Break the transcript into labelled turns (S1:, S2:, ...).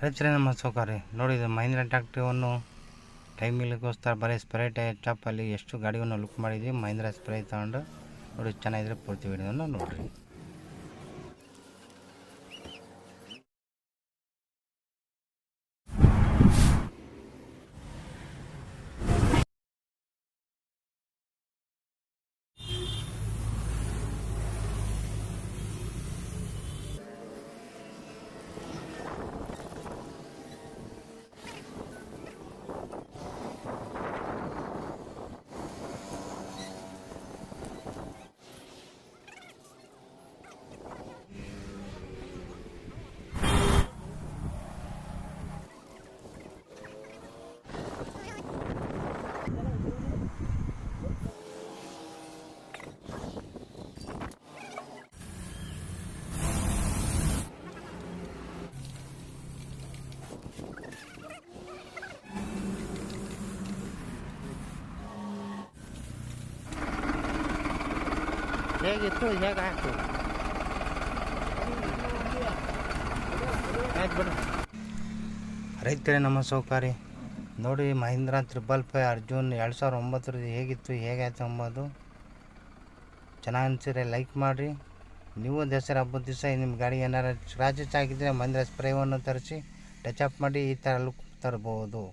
S1: ರೈತರೇ ನಮ್ಮ ಸೌಕರ್ಯ ನೋಡಿ, ಇದು ಮಹೀಂದ್ರ ಟ್ಯಾಕ್ಟ್ರಿಯನ್ನು ಟೈಮಿಗೋಸ್ಕರ ಬರೀ ಸ್ಪ್ರೇ ಚಾಪಲ್ಲಿ ಎಷ್ಟು ಗಾಡಿಯನ್ನು ಲುಕ್ ಮಾಡಿದ್ವಿ. ಮಹೀಂದ್ರ ಸ್ಪ್ರೇ ತಗೊಂಡು ನೋಡಿ, ಚೆನ್ನಾಗಿದ್ರೆ ಪೂರ್ತಿ ವಿಡಿಯೋನ ನೋಡಿರಿ. ಹೇಗಿತ್ತು, ಹೇಗೆ ಹಾಕು ಆಯ್ತು ಬಿಡು. ರೈತರೇ ನಮ್ಮ ಸೌಕರ್ಯ ನೋಡಿ, ಮಹೀಂದ್ರ 555 ಅರ್ಜುನ್ 2009 ಹೇಗಿತ್ತು, ಹೇಗಾಯ್ತು ಅಂಬೋದು ಚೆನ್ನಾಗಿ ಅನಿಸಿದ್ರೆ ಲೈಕ್ ಮಾಡಿರಿ. ನೀವು ದಸರಾ ಹಬ್ಬದ ದಿವಸ ನಿಮ್ಮ ಗಾಡಿ ಏನಾರು ಸ್ಕ್ರಾಚಸ್ ಆಗಿದ್ದರೆ ಮಹೀಂದ್ರ ಸ್ಪ್ರೇವನ್ನು ತರಿಸಿ ಟಚ್ ಅಪ್ ಮಾಡಿ ಈ ಥರ ಲುಕ್ ತರ್ಬೋದು.